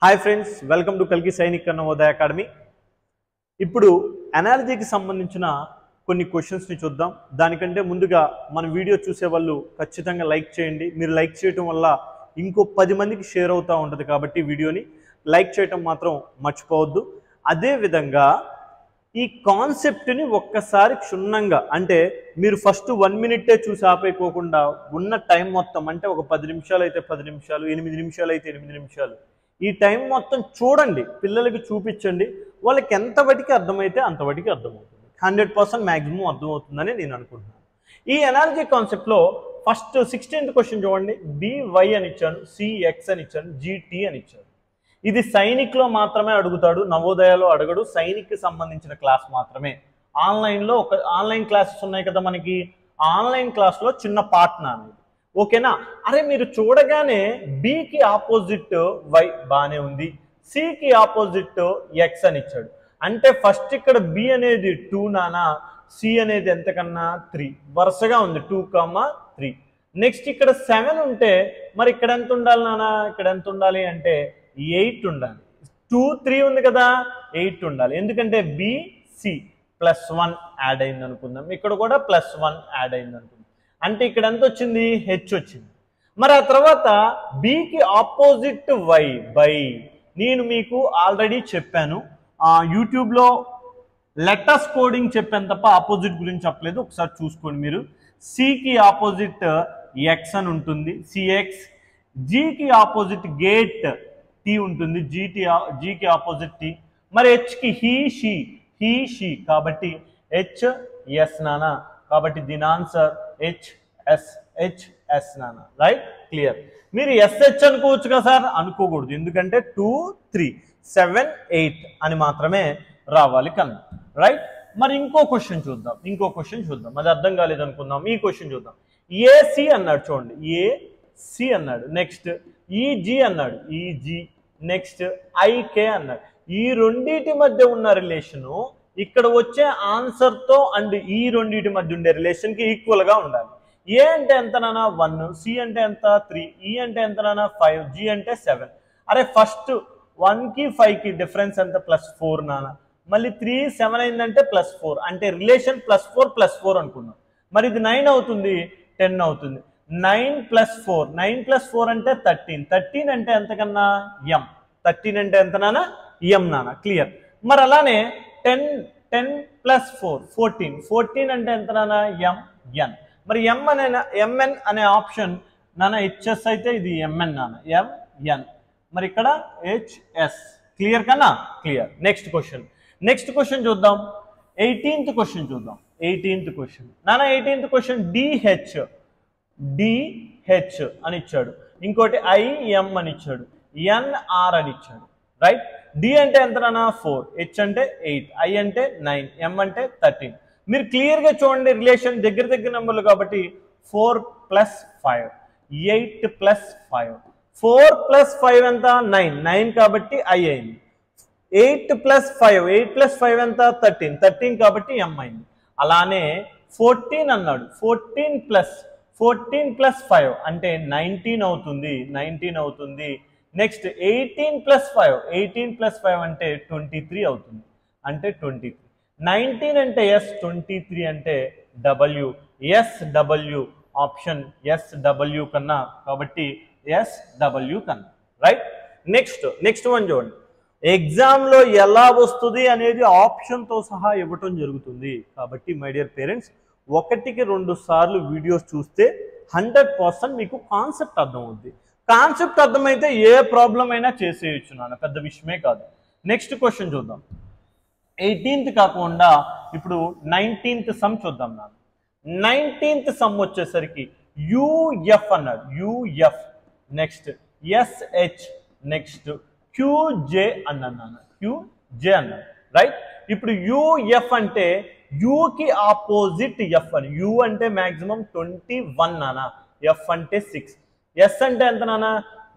Hi friends, welcome to కల్కి Sainik Navodaya academy. ఇప్పుడు అనాలజీకి సంబంధించిన కొన్ని క్వశ్చన్స్ని చూద్దాం. దానికంటే ముందుగా మన వీడియో చూసే వాళ్ళు ఖచ్చితంగా లైక్ చేయండి. మీరు లైక్ చేయటం వల్ల ఇంకో 10 మందికి షేర్ అవుతూ ఉంటుంది కాబట్టి వీడియోని లైక్ చేయటం మాత్రం మర్చిపోవద్దు. అదేవిధంగా ఈ కాన్సెప్ట్ని ఒక్కసారి క్షుణ్ణంగా, అంటే మీరు ఫస్ట్ 1 మినిటే చూసి ఆపేయకోకుండా ఉన్న టైం మొత్తం, అంటే ఒక 10 నిమిషాలు అయితే 10 నిమిషాలు, 8 నిమిషాలు అయితే 8 నిమిషాలు, ఈ టైం మొత్తం చూడండి, పిల్లలకి చూపించండి. వాళ్ళకి ఎంతవరకు అర్థమైతే అంతవరకు అర్థమవుతుంది. 100% మ్యాక్సిమం అర్థమవుతుందని నేను అనుకుంటున్నాను. ఈ అనాలజీ కాన్సెప్ట్లో ఫస్ట్ 16th క్వశ్చన్ చూడండి. BY అని ఇచ్చాను, CX అని ఇచ్చాను, GT అని ఇచ్చాను. ఇది సైనిక్లో మాత్రమే అడుగుతాడు, నవోదయలో అడగడు. సైనిక్కి సంబంధించిన క్లాస్ మాత్రమే. ఆన్లైన్లో ఆన్లైన్ క్లాసెస్ ఉన్నాయి కదా మనకి, ఆన్లైన్ క్లాస్లో చిన్న పార్ట్ నాది. ఓకేనా? అరే మీరు చూడగానే బికి ఆపోజిట్ వై బాగానే ఉంది, సికి ఆపోజిట్ ఎక్స్ అని ఇచ్చాడు. అంటే ఫస్ట్ ఇక్కడ బి అనేది 2 నానా, సి అనేది ఎంతకన్నా 3, వరుసగా ఉంది 2, 3. నెక్స్ట్ ఇక్కడ 7 ఉంటే మరి ఇక్కడ ఎంత ఉండాలి నానా? ఇక్కడ ఎంత ఉండాలి అంటే 8 ఉండాలి. 2, 3 ఉంది కదా, 8 ఉండాలి. ఎందుకంటే బిసి +1 యాడ్ అయింది అనుకుందాం, ఇక్కడ కూడా +1 యాడ్ అయింది అనుకుందాం. అంటే ఇక్కడ ఎంత వచ్చింది? హెచ్ వచ్చింది. మరి ఆ తర్వాత బికి ఆపోజిట్ వై బై, నేను మీకు ఆల్రెడీ చెప్పాను, యూట్యూబ్లో లెటర్స్ కోడింగ్ చెప్పాను తప్ప ఆపోజిట్ గురించి చెప్పలేదు. ఒకసారి చూసుకోండి మీరు. సికి ఆపోజిట్ ఎక్స్ అని ఉంటుంది, సిఎక్స్. జీకి ఆపోజిట్ గేట్ టీ ఉంటుంది, జీకి ఆపోజిట్ టీ. మరి హెచ్కి హీ షీ కాబట్టి హెచ్ఎస్ నానా. కాబట్టి దీని ఆన్సర్ హెచ్ఎస్ నానా. రైట్? క్లియర్. మీరు ఎస్హెచ్ అనుకోవచ్చు కదా సార్? అనుకోకూడదు, ఎందుకంటే 2, 3, 7, 8 అని మాత్రమే రావాలి కన్నా. రైట్? మరి ఇంకో క్వశ్చన్ చూద్దాం. అది అర్థం కాలేదు అనుకుందాం. ఈ క్వశ్చన్ చూద్దాం. ఏసి అన్నాడు చూడండి, ఏసి అన్నాడు. నెక్స్ట్ ఈజీ అన్నాడు, ఈజీ. నెక్స్ట్ ఐకే అన్నాడు. ఈ రెండింటి మధ్య ఉన్న రిలేషను ఇక్కడ వచ్చే ఆన్సర్తో అండ్ ఈ రెండింటి మధ్య ఉండే రిలేషన్కి ఈక్వల్గా ఉండాలి. ఏ అంటే ఎంత నానా? 1, సి అంటే ఎంత? 3, ఈ అంటే ఎంత నానా? 5, జీ అంటే 7. అరే ఫస్ట్ 1కి 5కి డిఫరెన్స్ ఎంత? +4 నానా. మళ్ళీ 3, 7 అయిందంటే +4, అంటే రిలేషన్ +4 అనుకున్నాం. మరి ఇది 9 అవుతుంది, 10 అవుతుంది. 9 + 4, 9 + 4 అంటే 13. 13 అంటే ఎంతకన్నా? ఎం. 13 అంటే ఎంత నానా? ఎం నానా. క్లియర్. మరి అలానే 10 + 4, 14. 14 అంటే ఎంత నానా? ఎన్. మరి ఎంఎన్ అనే ఆప్షన్ నానా హెచ్ఎస్ అయితే ఇది ఎంఎన్ నానా, ఎంఎన్. మరి ఇక్కడ హెచ్ఎస్. క్లియర్ కన్నా? క్లియర్. నెక్స్ట్ క్వశ్చన్ చూద్దాం. 18th క్వశ్చన్ నానా. 18th క్వశ్చన్ డిహెచ్ అని ఇచ్చాడు. ఇంకోటి ఐఎం అని ఇచ్చాడు, ఎన్ఆర్ అని ఇచ్చాడు. రైట్? డి అంటే ఎంత నానా? 4, హెచ్ అంటే 8, ఐ అంటే 9, ఎం అంటే 13. మీరు క్లియర్గా చూడండి, రిలేషన్ దగ్గర నెంబర్లు కాబట్టి 4 + 5, 8 + 5. 4 + 5 ఎంత? 9 కాబట్టి ఐ అయింది. 8 + 5 ఎంత? 13 కాబట్టి ఎం అయింది. అలానే 14 అన్నాడు, 14 + 5 అంటే 19 అవుతుంది. నెక్స్ట్ 18 + 5 అంటే 23 అవుతుంది, అంటే 23. 19 అంటే ఎస్, 23 అంటే డబ్ల్యూ. ఎస్డబ్ల్యూ ఆప్షన్ ఎస్డబ్ల్యూ కన్నా, కాబట్టి ఎస్డబ్ల్యూ కన్నా. రైట్? నెక్స్ట్ వన్ చూడండి. ఎగ్జామ్లో ఎలా వస్తుంది అనేది ఆప్షన్తో సహా ఇవ్వటం జరుగుతుంది. కాబట్టి మై డియర్ పేరెంట్స్, 1కి 2 సార్లు వీడియోస్ చూస్తే 100% మీకు కాన్సెప్ట్ అర్థమవుద్ది. కాన్సెప్ట్ అర్థమైతే ఏ ప్రాబ్లం అయినా చేసేయచ్చు నాన్న, పెద్ద విషయమే కాదు. నెక్స్ట్ క్వశ్చన్ చూద్దాం. 18th కాకుండా ఇప్పుడు 19th సమ్ చూద్దాం నాన్న. 19th సమ్ వచ్చేసరికి యూఎఫ్ అన్నాడు, UF. Next SH, next QJ అన్నాడు నాన్న, క్యూజే అన్నాడు. రైట్? ఇప్పుడు యూఎఫ్ అంటే యూకి ఆపోజిట్ ఎఫ్ అని. యూ అంటే మ్యాక్సిమం 21 నానా, ఎఫ్ అంటే 6. ఎస్ అంటే ఎంత నానా?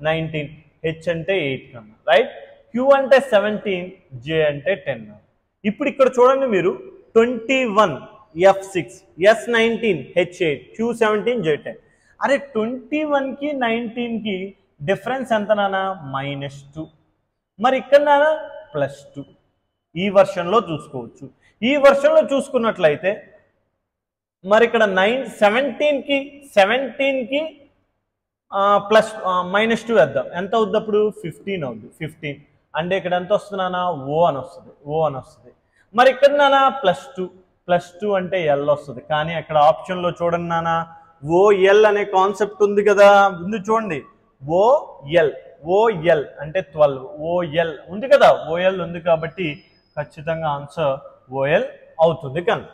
19, హెచ్ అంటే 8 కన్నా. రైట్? క్యూ అంటే 17, జే అంటే 10 నాన్న. ఇప్పుడు ఇక్కడ చూడండి మీరు, 21 F6, S19 H8, Q17 J10. అరే 21కి 19కి డిఫరెన్స్ ఎంత నానా? -2. మరి ఇక్కడ +2 ఈ వర్షన్లో చూసుకోవచ్చు. ఈ వర్షన్లో చూసుకున్నట్లయితే మరి ఇక్కడ 17కి -2 వేద్దాం. ఎంత అవుద్ది అప్పుడు 15 అవుద్ది. 15 అంటే ఇక్కడ ఎంత వస్తుంది నాన్న ఓ అని వస్తుంది. మరి ఇక్కడ నాన్న +2 అంటే ఎల్ వస్తుంది. కానీ అక్కడ ఆప్షన్లో చూడండి నాన్న ఓఎల్ అనే కాన్సెప్ట్ ఉంది కదా, ముందు చూడండి ఓఎల్ అంటే 12 ఓఎల్ ఉంది కదా, ఓఎల్ ఉంది కాబట్టి ఖచ్చితంగా ఆన్సర్ ఓఎల్ అవుతుంది కన్నా,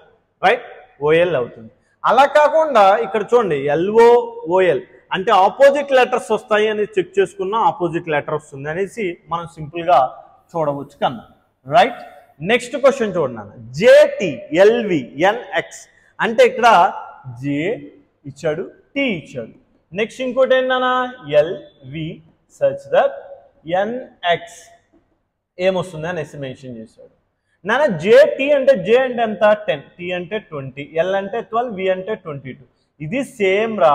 రైట్, ఓఎల్ అవుతుంది. అలా కాకుండా ఇక్కడ చూడండి ఎల్ఓఓఎల్ అంటే ఆపోజిట్ లెటర్స్ వస్తాయి అని చెక్ చేసుకున్నా ఆపోజిట్ లెటర్ వస్తుంది అనేసి మనం సింపుల్గా చూడవచ్చు కన్నా, రైట్. నెక్స్ట్ క్వశ్చన్ చూడండి, JTLVNX అంటే ఇక్కడ జే ఇచ్చాడు, టీ ఇచ్చాడు. నెక్స్ట్ ఇంకోటి ఏంటన్నా LV సచ్ దట్ NX ఏమొస్తుంది అనేసి మెన్షన్ చేశాడు. నాన్న JT అంటే J అంటే ఎంత 10, T అంటే 20, L అంటే 12, V అంటే 22. ఇది సేమ్ రా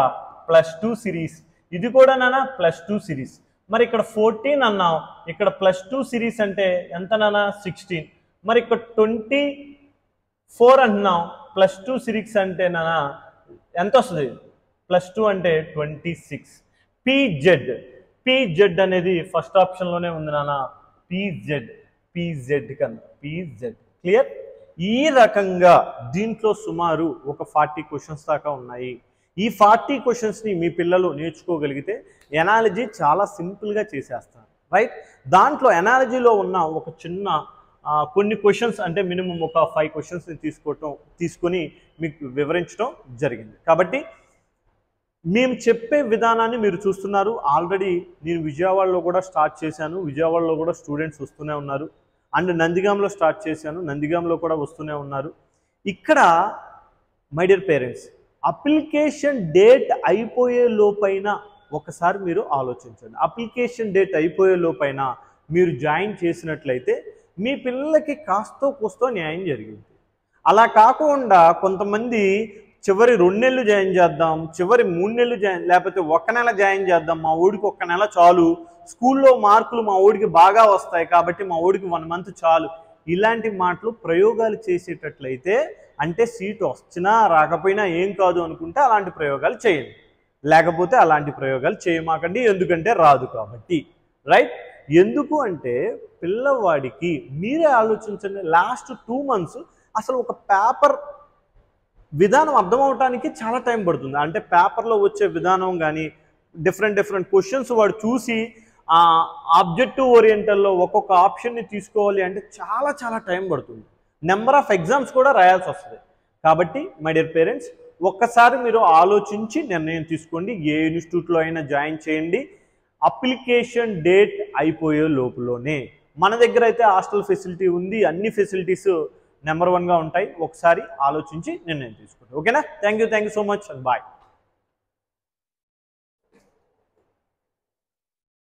+2 సిరీస్, ఇది కూడా నాన్న +2 సిరీస్. మరి ఇక్కడ 14 అన్నాం, ఇక్కడ +2 సిరీస్ అంటే ఎంత నాన్న 16. మరి ఇక్కడ 24 అంటున్నాం, +2 సిరీస్ అంటే నాన్న ఎంత వస్తుంది, +2 అంటే 26. PZ అనేది ఫస్ట్ ఆప్షన్లోనే ఉంది నాన్న, PZ కన్నా PZ క్లియర్. ఈ రకంగా దీంట్లో సుమారు ఒక 40 క్వశ్చన్స్ దాకా ఉన్నాయి. ఈ 40 క్వశ్చన్స్ని మీ పిల్లలు నేర్చుకోగలిగితే ఎనాలజీ చాలా సింపుల్గా చేసేస్తారు, రైట్. దాంట్లో ఎనాలజీలో ఉన్న ఒక చిన్న కొన్ని క్వశ్చన్స్ అంటే మినిమం ఒక 5 క్వశ్చన్స్ని తీసుకొని మీకు వివరించడం జరిగింది. కాబట్టి మేము చెప్పే విధానాన్ని మీరు చూస్తున్నారు. ఆల్రెడీ నేను విజయవాడలో కూడా స్టార్ట్ చేశాను, విజయవాడలో కూడా స్టూడెంట్స్ వస్తూనే ఉన్నారు. అండ్ నందిగాంలో స్టార్ట్ చేశాను, నందిగాంలో కూడా వస్తూనే ఉన్నారు. ఇక్కడ my dear parents, application date అయిపోయే లోపైన ఒకసారి మీరు ఆలోచించండి. అప్లికేషన్ డేట్ అయిపోయే లోపైన మీరు జాయిన్ చేసినట్లయితే మీ పిల్లలకి కాస్తో కూస్తో న్యాయం జరిగింది. అలా కాకుండా కొంతమంది చివరి 2 నెలలు జాయిన్ చేద్దాం, చివరి 3 నెలలు జాయిన్, లేకపోతే 1 నెల జాయిన్ చేద్దాం, మా ఊడికి 1 నెల చాలు, స్కూల్లో మార్కులు మా ఊడికి బాగా వస్తాయి కాబట్టి మా ఊడికి 1 మంత్ చాలు, ఇలాంటి మాటలు ప్రయోగాలు చేసేటట్లయితే అంటే సీటు వచ్చినా రాకపోయినా ఏం కాదు అనుకుంటే అలాంటి ప్రయోగాలు చేయండి, లేకపోతే అలాంటి ప్రయోగాలు చేయమాకండి, ఎందుకంటే రాదు కాబట్టి, రైట్. ఎందుకు అంటే పిల్లవాడికి మీరే ఆలోచించండి, లాస్ట్ 2 months అసలు ఒక పేపర్ విధానం అర్థమవటానికి చాలా టైం పడుతుంది. అంటే పేపర్లో వచ్చే విధానం కానీ డిఫరెంట్ క్వశ్చన్స్ వాడు చూసి ఆబ్జెక్టివ్ ఓరియంటల్లో ఒక్కొక్క ఆప్షన్ని తీసుకోవాలి అంటే చాలా టైం పడుతుంది. నెంబర్ ఆఫ్ ఎగ్జామ్స్ కూడా రాయాల్సి వస్తుంది. కాబట్టి మై డియర్ పేరెంట్స్, ఒక్కసారి మీరు ఆలోచించి నిర్ణయం తీసుకోండి. ఏ ఇన్స్టిట్యూట్లో అయినా జాయిన్ చేయండి, అప్లికేషన్ డేట్ అయిపోయే లోపులోనే. మన దగ్గర అయితే హాస్టల్ ఫెసిలిటీ ఉంది, అన్ని ఫెసిలిటీస్ నెంబర్ 1గా ఉంటాయి. ఒకసారి ఆలోచించి నిర్ణయం తీసుకోండి. ఓకేనా? Thank you so much, bye.